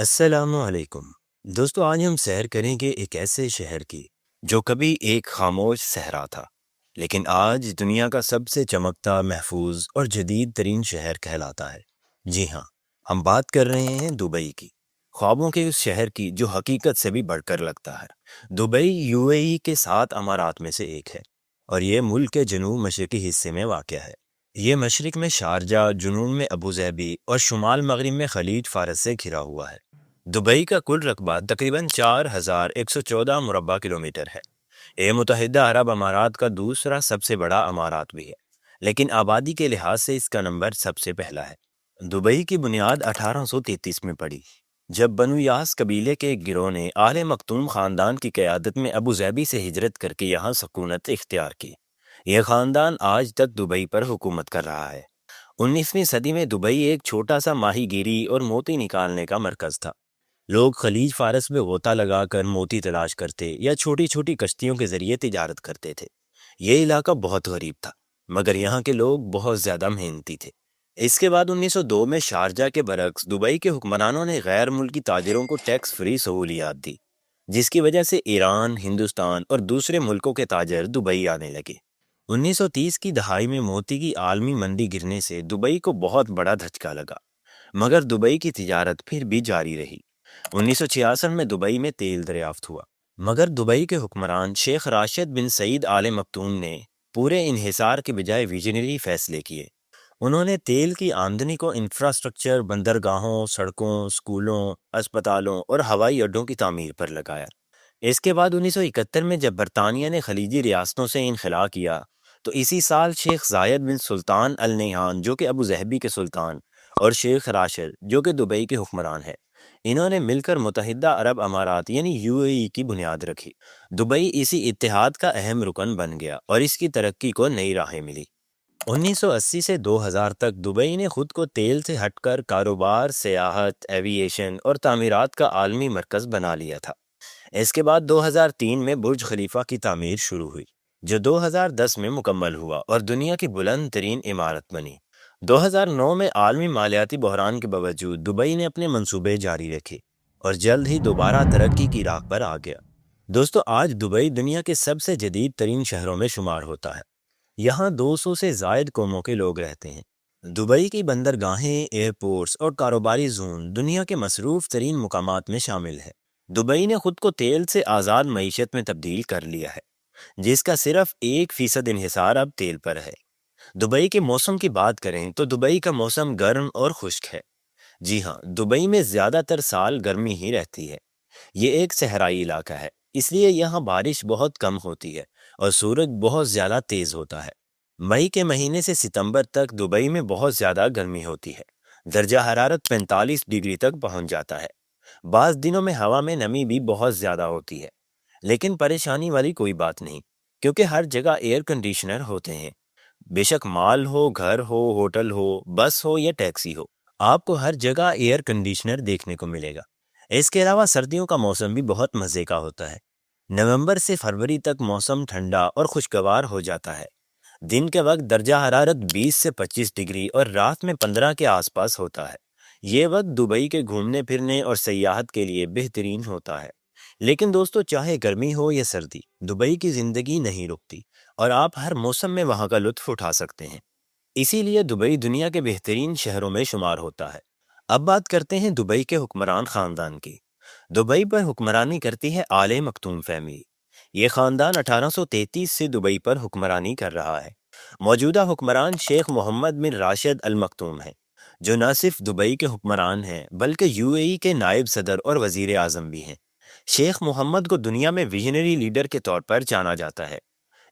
السلام علیکم دوستو، آج ہم سیر کریں گے ایک ایسے شہر کی جو کبھی ایک خاموش صحرا تھا، لیکن آج دنیا کا سب سے چمکتا، محفوظ اور جدید ترین شہر کہلاتا ہے۔ جی ہاں، ہم بات کر رہے ہیں دبئی کی، خوابوں کے اس شہر کی جو حقیقت سے بھی بڑھ کر لگتا ہے۔ دبئی یو اے ای کے 7 امارات میں سے ایک ہے، اور یہ ملک کے جنوب مشرقی حصے میں واقع ہے۔ یہ مشرق میں شارجہ، جنوب میں ابوظہبی اور شمال مغرب میں خلیج فارس سے گھرا ہوا ہے۔ دبئی کا کل رقبہ تقریباً 4114 مربع کلومیٹر ہے۔ یہ متحدہ عرب امارات کا دوسرا سب سے بڑا امارات بھی ہے، لیکن آبادی کے لحاظ سے اس کا نمبر سب سے پہلا ہے۔ دبئی کی بنیاد 1833 میں پڑی، جب بنو یاس قبیلے کے ایک گروہ نے آل مکتوم خاندان کی قیادت میں ابوظہبی سے ہجرت کر کے یہاں سکونت اختیار کی۔ یہ خاندان آج تک دبئی پر حکومت کر رہا ہے۔ 19ویں صدی میں دبئی ایک چھوٹا سا ماہی گیری اور موتی نکالنے کا مرکز تھا۔ لوگ خلیج فارس میں غوطہ لگا کر موتی تلاش کرتے یا چھوٹی چھوٹی کشتیوں کے ذریعے تجارت کرتے تھے۔ یہ علاقہ بہت غریب تھا، مگر یہاں کے لوگ بہت زیادہ محنتی تھے۔ اس کے بعد 1902 میں شارجہ کے برعکس دبئی کے حکمرانوں نے غیر ملکی تاجروں کو ٹیکس فری سہولیات دی، جس کی وجہ سے ایران، ہندوستان اور دوسرے ملکوں کے تاجر دبئی آنے لگے۔ 1930 کی دہائی میں موتی کی عالمی منڈی گرنے سے دبئی کو بہت بڑا دھچکا لگا، مگر دبئی کی تجارت پھر بھی جاری رہی۔ 1966 میں دبئی میں تیل دریافت ہوا، مگر دبئی کے حکمران شیخ راشد بن سعید آل مکتوم نے پورے انحصار کے بجائے ویژنری فیصلے کیے۔ انہوں نے تیل کی آمدنی کو انفراسٹرکچر، بندرگاہوں، سڑکوں، اسکولوں، اسپتالوں اور ہوائی اڈوں کی تعمیر پر لگایا۔ اس کے بعد 1971 میں جب برطانیہ نے خلیجی ریاستوں سے انخلا کیا، تو اسی سال شیخ زاید بن سلطان ال نہیان، جو کہ ابوظہبی کے سلطان، اور شیخ راشد، جو کہ دبئی کے حکمران ہیں، انہوں نے مل کر متحدہ عرب امارات یعنی یو اے ای کی بنیاد رکھی۔ دبئی اسی اتحاد کا اہم رکن بن گیا اور اس کی ترقی کو نئی راہیں ملی۔ 1980 سے 2000 تک دبئی نے خود کو تیل سے ہٹ کر کاروبار، سیاحت، ایوییشن اور تعمیرات کا عالمی مرکز بنا لیا تھا۔ اس کے بعد 2003 میں برج خلیفہ کی تعمیر شروع ہوئی، جو 2010 میں مکمل ہوا اور دنیا کی بلند ترین عمارت بنی۔ 2009 میں عالمی مالیاتی بحران کے باوجود دبئی نے اپنے منصوبے جاری رکھے اور جلد ہی دوبارہ ترقی کی راہ پر آ گیا۔ دوستو، آج دبئی دنیا کے سب سے جدید ترین شہروں میں شمار ہوتا ہے۔ یہاں 200 سے زائد قوموں کے لوگ رہتے ہیں۔ دبئی کی بندرگاہیں، ایئرپورٹس اور کاروباری زون دنیا کے مصروف ترین مقامات میں شامل ہے۔ دبئی نے خود کو تیل سے آزاد معیشت میں تبدیل کر لیا ہے، جس کا صرف 1% انحصار اب تیل پر ہے۔ دبئی کے موسم کی بات کریں تو دبئی کا موسم گرم اور خشک ہے۔ جی ہاں، دبئی میں زیادہ تر سال گرمی ہی رہتی ہے۔ یہ ایک صحرائی علاقہ ہے، اس لیے یہاں بارش بہت کم ہوتی ہے اور سورج بہت زیادہ تیز ہوتا ہے۔ مئی کے مہینے سے ستمبر تک دبئی میں بہت زیادہ گرمی ہوتی ہے، درجہ حرارت 45 ڈگری تک پہنچ جاتا ہے۔ بعض دنوں میں ہوا میں نمی بھی بہت زیادہ ہوتی ہے، لیکن پریشانی والی کوئی بات نہیں، کیونکہ ہر جگہ ایئر کنڈیشنر ہوتے ہیں۔ بے شک مال ہو، گھر ہو، ہوٹل ہو، بس ہو یا ٹیکسی ہو، آپ کو ہر جگہ ایئر کنڈیشنر دیکھنے کو ملے گا۔ اس کے علاوہ سردیوں کا موسم بھی بہت مزے کا ہوتا ہے۔ نومبر سے فروری تک موسم ٹھنڈا اور خوشگوار ہو جاتا ہے۔ دن کے وقت درجہ حرارت 20 سے 25 ڈگری اور رات میں 15 کے آس پاس ہوتا ہے۔ یہ وقت دبئی کے گھومنے پھرنے اور سیاحت کے لیے بہترین ہوتا ہے۔ لیکن دوستو، چاہے گرمی ہو یا سردی، دبئی کی زندگی نہیں رکتی اور آپ ہر موسم میں وہاں کا لطف اٹھا سکتے ہیں۔ اسی لیے دبئی دنیا کے بہترین شہروں میں شمار ہوتا ہے۔ اب بات کرتے ہیں دبئی کے حکمران خاندان کی۔ دبئی پر حکمرانی کرتی ہے آل مکتوم فیملی۔ یہ خاندان 1833 سے دبئی پر حکمرانی کر رہا ہے۔ موجودہ حکمران شیخ محمد بن راشد المکتوم ہیں، جو نہ صرف دبئی کے حکمران ہیں بلکہ یو اے ای کے نائب صدر اور وزیر اعظم بھی ہیں۔ شیخ محمد کو دنیا میں ویژنری لیڈر کے طور پر جانا جاتا ہے،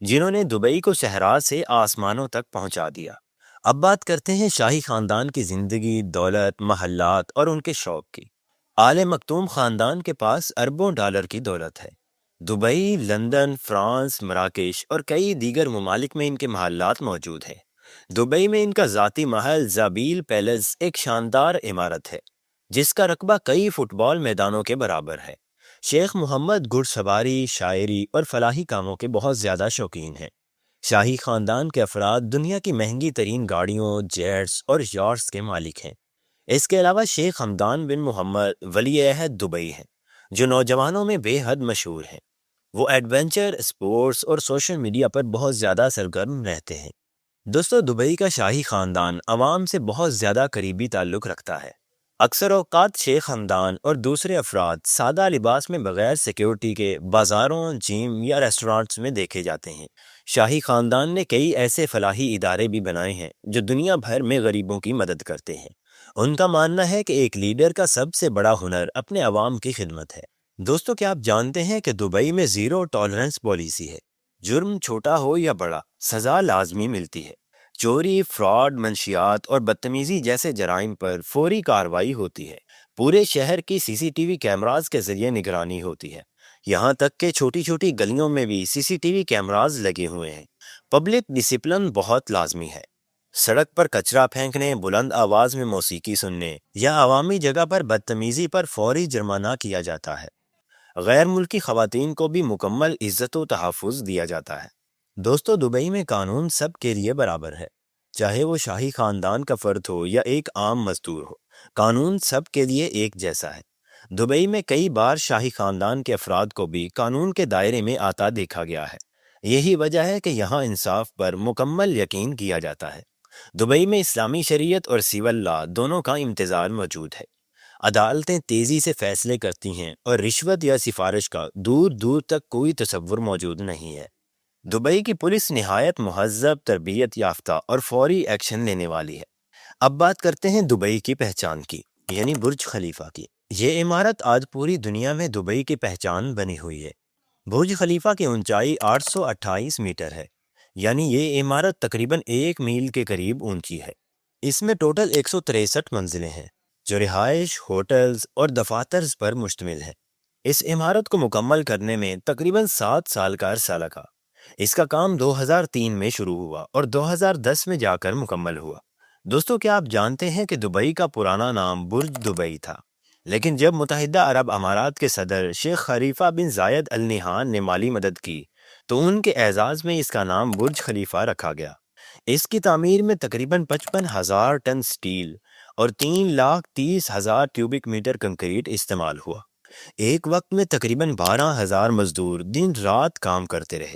جنہوں نے دبئی کو صحرا سے آسمانوں تک پہنچا دیا۔ اب بات کرتے ہیں شاہی خاندان کی زندگی، دولت، محلات اور ان کے شوق کی۔ آل مکتوم خاندان کے پاس اربوں ڈالر کی دولت ہے۔ دبئی، لندن، فرانس، مراکش اور کئی دیگر ممالک میں ان کے محلات موجود ہیں۔ دبئی میں ان کا ذاتی محل زابیل پیلس ایک شاندار عمارت ہے، جس کا رقبہ کئی فٹ بال میدانوں کے برابر ہے۔ شیخ محمد گھڑ سواری، شاعری اور فلاحی کاموں کے بہت زیادہ شوقین ہیں۔ شاہی خاندان کے افراد دنیا کی مہنگی ترین گاڑیوں، جیٹس اور یارٹس کے مالک ہیں۔ اس کے علاوہ شیخ حمدان بن محمد ولی عہد دبئی ہیں، جو نوجوانوں میں بے حد مشہور ہیں۔ وہ ایڈونچر، اسپورٹس اور سوشل میڈیا پر بہت زیادہ سرگرم رہتے ہیں۔ دوستو، دبئی کا شاہی خاندان عوام سے بہت زیادہ قریبی تعلق رکھتا ہے۔ اکثر اوقات شیخ خاندان اور دوسرے افراد سادہ لباس میں بغیر سیکیورٹی کے بازاروں، جم یا ریسٹورانٹس میں دیکھے جاتے ہیں۔ شاہی خاندان نے کئی ایسے فلاحی ادارے بھی بنائے ہیں جو دنیا بھر میں غریبوں کی مدد کرتے ہیں۔ ان کا ماننا ہے کہ ایک لیڈر کا سب سے بڑا ہنر اپنے عوام کی خدمت ہے۔ دوستو، کیا آپ جانتے ہیں کہ دبئی میں زیرو ٹالرنس پالیسی ہے؟ جرم چھوٹا ہو یا بڑا، سزا لازمی ملتی ہے۔ چوری، فراڈ، منشیات اور بدتمیزی جیسے جرائم پر فوری کارروائی ہوتی ہے۔ پورے شہر کی سی سی ٹی وی کیمراز کے ذریعے نگرانی ہوتی ہے۔ یہاں تک کہ چھوٹی چھوٹی گلیوں میں بھی سی سی ٹی وی کیمراز لگے ہوئے ہیں۔ پبلک ڈسپلن بہت لازمی ہے۔ سڑک پر کچرا پھینکنے، بلند آواز میں موسیقی سننے یا عوامی جگہ پر بدتمیزی پر فوری جرمانہ کیا جاتا ہے۔ غیر ملکی خواتین کو بھی مکمل عزت و تحفظ دیا جاتا ہے۔ دوستو، دبئی میں قانون سب کے لیے برابر ہے، چاہے وہ شاہی خاندان کا فرد ہو یا ایک عام مزدور ہو۔ قانون سب کے لیے ایک جیسا ہے۔ دبئی میں کئی بار شاہی خاندان کے افراد کو بھی قانون کے دائرے میں آتا دیکھا گیا ہے۔ یہی وجہ ہے کہ یہاں انصاف پر مکمل یقین کیا جاتا ہے۔ دبئی میں اسلامی شریعت اور سول لا دونوں کا امتزاج موجود ہے۔ عدالتیں تیزی سے فیصلے کرتی ہیں اور رشوت یا سفارش کا دور دور تک کوئی تصور موجود نہیں ہے۔ دبئی کی پولیس نہایت مہذب، تربیت یافتہ اور فوری ایکشن لینے والی ہے۔ اب بات کرتے ہیں دبئی کی پہچان کی، یعنی برج خلیفہ کی۔ یہ عمارت آج پوری دنیا میں دبئی کی پہچان بنی ہوئی ہے۔ برج خلیفہ کی اونچائی 828 میٹر ہے، یعنی یہ عمارت تقریباً 1 میل کے قریب اونچی ہے۔ اس میں ٹوٹل 163 منزلیں ہیں، جو رہائش، ہوٹلز اور دفاتر پر مشتمل ہے۔ اس عمارت کو مکمل کرنے میں تقریباً 7 سال کا عرصہ لگا۔ اس کا کام 2003 میں شروع ہوا اور 2010 میں جا کر مکمل ہوا۔ دوستو، کیا آپ جانتے ہیں کہ دبئی کا پرانا نام برج دبئی تھا، لیکن جب متحدہ عرب امارات کے صدر شیخ خلیفہ بن زاید ال نہیان نے مالی مدد کی تو ان کے اعزاز میں اس کا نام برج خلیفہ رکھا گیا۔ اس کی تعمیر میں تقریباً 55,000 ٹن سٹیل اور 3,30,000 کیوبک میٹر کنکریٹ استعمال ہوا۔ ایک وقت میں تقریباً 12,000 مزدور دن رات کام کرتے رہے۔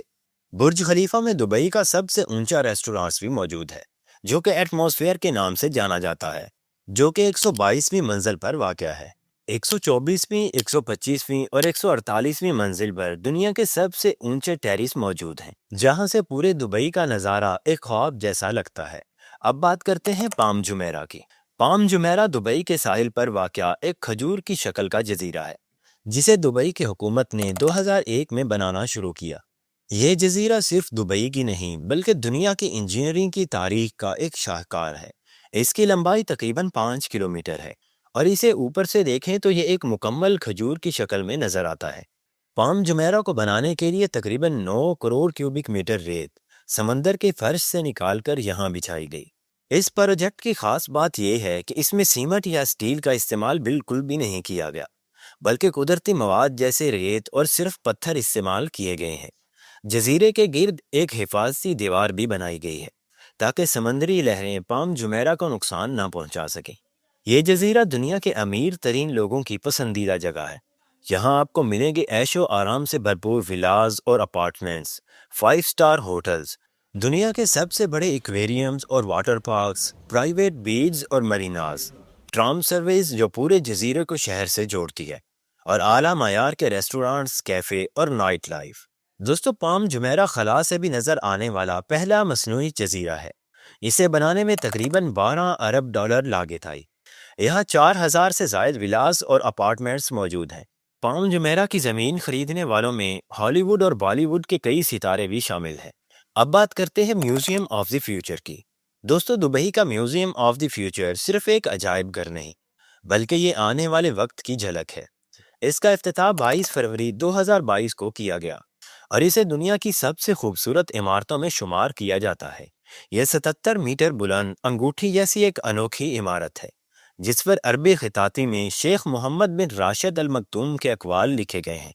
برج خلیفہ میں دبئی کا سب سے اونچا ریسٹورانٹ بھی موجود ہے، جو کہ ایٹماسفیئر کے نام سے جانا جاتا ہے، جو کہ 122ویں منزل پر واقع ہے۔ 124ویں، 125ویں اور 148ویں منزل پر دنیا کے سب سے اونچے ٹیریس موجود ہیں، جہاں سے پورے دبئی کا نظارہ ایک خواب جیسا لگتا ہے۔ اب بات کرتے ہیں پام جمیرہ کی۔ پام جمیرہ دبئی کے ساحل پر واقع ایک کھجور کی شکل کا جزیرہ ہے، جسے دبئی کی حکومت نے 2001 میں بنانا شروع کیا۔ یہ جزیرہ صرف دبئی کی نہیں بلکہ دنیا کی انجینئرنگ کی تاریخ کا ایک شاہکار ہے۔ اس کی لمبائی تقریباً 5 کلومیٹر ہے اور اسے اوپر سے دیکھیں تو یہ ایک مکمل کھجور کی شکل میں نظر آتا ہے۔ پام جمیرہ کو بنانے کے لیے تقریباً 9 کروڑ کیوبک میٹر ریت سمندر کے فرش سے نکال کر یہاں بچھائی گئی۔ اس پروجیکٹ کی خاص بات یہ ہے کہ اس میں سیمنٹ یا سٹیل کا استعمال بالکل بھی نہیں کیا گیا، بلکہ قدرتی مواد جیسے ریت اور صرف پتھر استعمال کیے گئے ہیں۔ جزیرے کے گرد ایک حفاظتی دیوار بھی بنائی گئی ہے تاکہ سمندری لہریں پام جمیرہ کو نقصان نہ پہنچا سکیں۔ یہ جزیرہ دنیا کے امیر ترین لوگوں کی پسندیدہ جگہ ہے۔ یہاں آپ کو ملیں گے عیش و آرام سے بھرپور ولاز اور اپارٹمنٹس، 5 اسٹار ہوٹلز، دنیا کے سب سے بڑے ایکویریمز اور واٹر پارکس، پرائیویٹ بیچز اور مریناز، ٹرام سروس جو پورے جزیرے کو شہر سے جوڑتی ہے، اور اعلیٰ معیار کے ریسٹورانٹس، کیفے اور نائٹ لائف۔ دوستو، پام جمیرہ خلا سے بھی نظر آنے والا پہلا مصنوعی جزیرہ ہے۔ اسے بنانے میں تقریباً 12 ارب ڈالر لاگت آئی۔ یہاں 4,000 سے زائد ولاز اور اپارٹمنٹس موجود ہیں۔ پام جمیرہ کی زمین خریدنے والوں میں ہالی ووڈ اور بالی ووڈ کے کئی ستارے بھی شامل ہیں۔ اب بات کرتے ہیں میوزیم آف دی فیوچر کی۔ دوستو، دبئی کا میوزیم آف دی فیوچر صرف ایک عجائب گھر نہیں بلکہ یہ آنے والے وقت کی جھلک ہے۔ اس کا افتتاح 22 فروری 2022 کو کیا گیا اور اسے دنیا کی سب سے خوبصورت عمارتوں میں شمار کیا جاتا ہے۔ یہ 77 میٹر بلند انگوٹھی جیسی ایک انوکھی عمارت ہے جس پر عربی خطاطی میں شیخ محمد بن راشد المکتوم کے اقوال لکھے گئے ہیں۔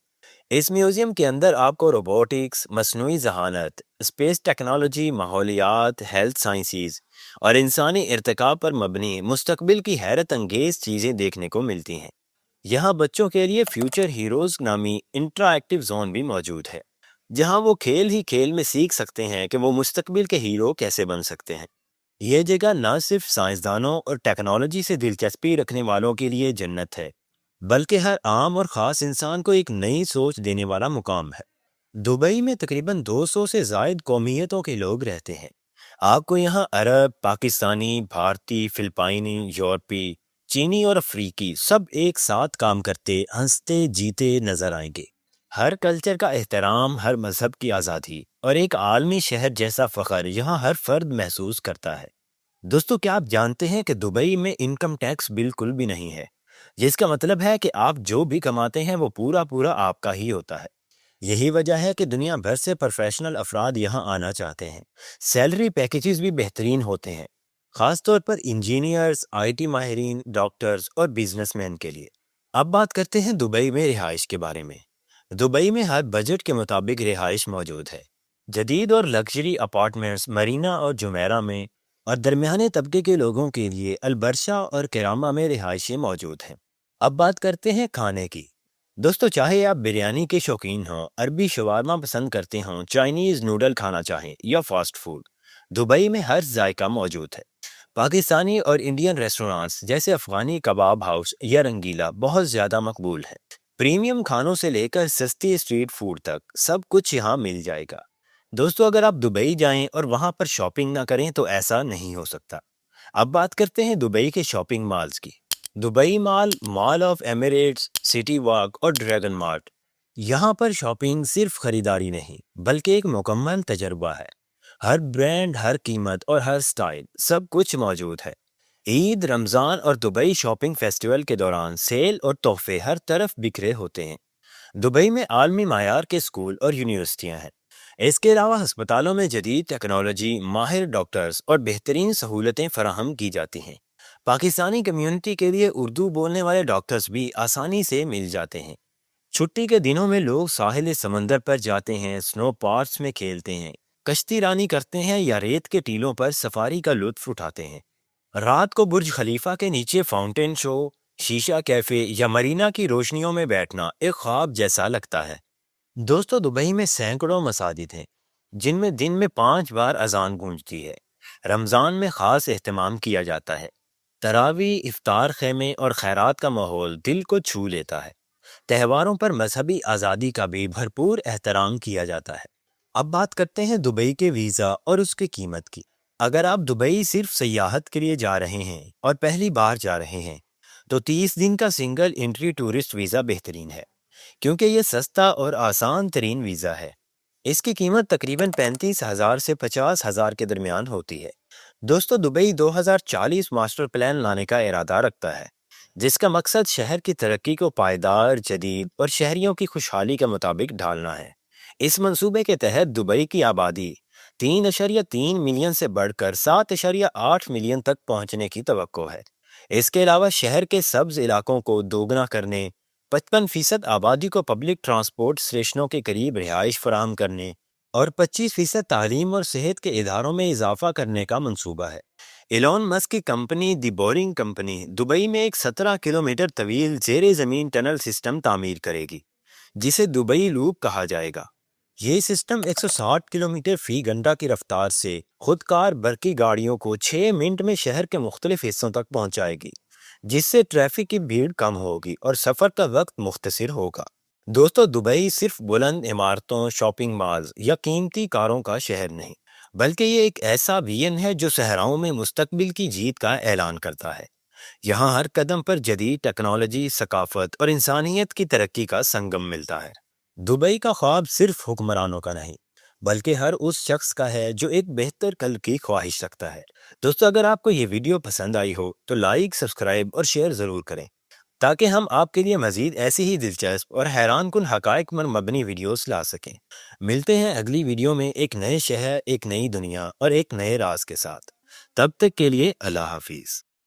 اس میوزیم کے اندر آپ کو روبوٹکس، مصنوعی ذہانت، اسپیس ٹیکنالوجی، ماحولیات، ہیلتھ سائنسز اور انسانی ارتقاء پر مبنی مستقبل کی حیرت انگیز چیزیں دیکھنے کو ملتی ہیں۔ یہاں بچوں کے لیے فیوچر ہیروز نامی انٹرایکٹیو زون بھی موجود ہے، جہاں وہ کھیل ہی کھیل میں سیکھ سکتے ہیں کہ وہ مستقبل کے ہیرو کیسے بن سکتے ہیں۔ یہ جگہ نہ صرف سائنسدانوں اور ٹیکنالوجی سے دلچسپی رکھنے والوں کے لیے جنت ہے، بلکہ ہر عام اور خاص انسان کو ایک نئی سوچ دینے والا مقام ہے۔ دبئی میں تقریباً 200 سے زائد قومیتوں کے لوگ رہتے ہیں۔ آپ کو یہاں عرب، پاکستانی، بھارتی، فلپائنی، یورپی، چینی اور افریقی سب ایک ساتھ کام کرتے، ہنستے جیتے نظر آئیں گے۔ ہر کلچر کا احترام، ہر مذہب کی آزادی اور ایک عالمی شہر جیسا فخر یہاں ہر فرد محسوس کرتا ہے۔ دوستو، کیا آپ جانتے ہیں کہ دبئی میں انکم ٹیکس بالکل بھی نہیں ہے، جس کا مطلب ہے کہ آپ جو بھی کماتے ہیں وہ پورا آپ کا ہی ہوتا ہے۔ یہی وجہ ہے کہ دنیا بھر سے پروفیشنل افراد یہاں آنا چاہتے ہیں۔ سیلری پیکیجز بھی بہترین ہوتے ہیں، خاص طور پر انجینئرز، آئی ٹی ماہرین، ڈاکٹرز اور بزنس مین کے لیے۔ اب بات کرتے ہیں دبئی میں رہائش کے بارے میں۔ دبئی میں ہر بجٹ کے مطابق رہائش موجود ہے۔ جدید اور لگژری اپارٹمنٹس مرینا اور جمیرہ میں، اور درمیانے طبقے کے لوگوں کے لیے البرشہ اور کرامہ میں رہائشیں موجود ہیں۔ اب بات کرتے ہیں کھانے کی۔ دوستو، چاہے آپ بریانی کے شوقین ہوں، عربی شاورما پسند کرتے ہوں، چائنیز نوڈل کھانا چاہیں یا فاسٹ فوڈ، دبئی میں ہر ذائقہ موجود ہے۔ پاکستانی اور انڈین ریسٹورانٹس جیسے افغانی کباب ہاؤس یا رنگیلا بہت زیادہ مقبول ہیں۔ پریمیم کھانوں سے لے کر سستی اسٹریٹ فوڈ تک سب کچھ یہاں مل جائے گا۔ دوستو، اگر آپ دبئی جائیں اور وہاں پر شاپنگ نہ کریں تو ایسا نہیں ہو سکتا۔ اب بات کرتے ہیں دبئی کے شاپنگ مالز کی۔ Dubai Mall, Mall of Emirates, City Walk اور ڈریگن مارٹ، یہاں پر شاپنگ صرف خریداری نہیں بلکہ ایک مکمل تجربہ ہے۔ ہر برانڈ، ہر قیمت اور ہر سٹائل، سب کچھ موجود ہے۔ عید، رمضان اور دبئی شاپنگ فیسٹیول کے دوران سیل اور تحفے ہر طرف بکھرے ہوتے ہیں۔ دبئی میں عالمی معیار کے اسکول اور یونیورسٹیاں ہیں۔ اس کے علاوہ ہسپتالوں میں جدید ٹیکنالوجی، ماہر ڈاکٹرز اور بہترین سہولتیں فراہم کی جاتی ہیں۔ پاکستانی کمیونٹی کے لیے اردو بولنے والے ڈاکٹرز بھی آسانی سے مل جاتے ہیں۔ چھٹی کے دنوں میں لوگ ساحل سمندر پر جاتے ہیں، سنو پارکس میں کھیلتے ہیں، کشتی رانی کرتے ہیں یا ریت کے ٹیلوں پر سفاری کا لطف اٹھاتے ہیں۔ رات کو برج خلیفہ کے نیچے فاؤنٹین شو، شیشہ کیفے یا مرینا کی روشنیوں میں بیٹھنا ایک خواب جیسا لگتا ہے۔ دوستو، دبئی میں سینکڑوں مساجد ہیں، جن میں دن میں 5 بار اذان گونجتی ہے۔ رمضان میں خاص اہتمام کیا جاتا ہے۔ تراویح، افطار خیمے اور خیرات کا ماحول دل کو چھو لیتا ہے۔ تہواروں پر مذہبی آزادی کا بھی بھرپور احترام کیا جاتا ہے۔ اب بات کرتے ہیں دبئی کے ویزا اور اس کی قیمت کی۔ اگر آپ دبئی صرف سیاحت کے لیے جا رہے ہیں اور پہلی بار جا رہے ہیں تو 30 دن کا سنگل انٹری ٹورسٹ ویزا بہترین ہے، کیونکہ یہ سستا اور آسان ترین ویزا ہے۔ اس کی قیمت تقریباً 35,000 سے 50,000 کے درمیان ہوتی ہے۔ دوستو، دبئی 2040 ماسٹر پلان لانے کا ارادہ رکھتا ہے، جس کا مقصد شہر کی ترقی کو پائیدار، جدید اور شہریوں کی خوشحالی کے مطابق ڈھالنا ہے۔ اس منصوبے کے تحت دبئی کی آبادی 3.3 ملین سے بڑھ کر 7.8 ملین تک پہنچنے کی توقع ہے۔ اس کے علاوہ شہر کے سبز علاقوں کو دوگنا کرنے، 55% آبادی کو پبلک ٹرانسپورٹ اسٹیشنوں کے قریب رہائش فراہم کرنے اور 25% تعلیم اور صحت کے اداروں میں اضافہ کرنے کا منصوبہ ہے۔ ایلون مسک کی کمپنی دی بورنگ کمپنی دبئی میں ایک 17 کلومیٹر طویل زیر زمین ٹنل سسٹم تعمیر کرے گی، جسے دبئی لوپ کہا جائے گا۔ یہ سسٹم 160 کلومیٹر فی گھنٹہ کی رفتار سے خودکار برقی گاڑیوں کو 6 منٹ میں شہر کے مختلف حصوں تک پہنچائے گی، جس سے ٹریفک کی بھیڑ کم ہوگی اور سفر کا وقت مختصر ہوگا۔ دوستو، دبئی صرف بلند عمارتوں، شاپنگ مالز یا قیمتی کاروں کا شہر نہیں، بلکہ یہ ایک ایسا ویژن ہے جو صحراؤں میں مستقبل کی جیت کا اعلان کرتا ہے۔ یہاں ہر قدم پر جدید ٹیکنالوجی، ثقافت اور انسانیت کی ترقی کا سنگم ملتا ہے۔ دبئی کا خواب صرف حکمرانوں کا نہیں، بلکہ ہر اس شخص کا ہے جو ایک بہتر کل کی خواہش رکھتا ہے۔ دوستو، اگر آپ کو یہ ویڈیو پسند آئی ہو تو لائک، سبسکرائب اور شیئر ضرور کریں، تاکہ ہم آپ کے لیے مزید ایسی ہی دلچسپ اور حیران کن حقائق پر مبنی ویڈیوز لا سکیں۔ ملتے ہیں اگلی ویڈیو میں ایک نئے شہر، ایک نئی دنیا اور ایک نئے راز کے ساتھ۔ تب تک کے لیے اللہ حافظ۔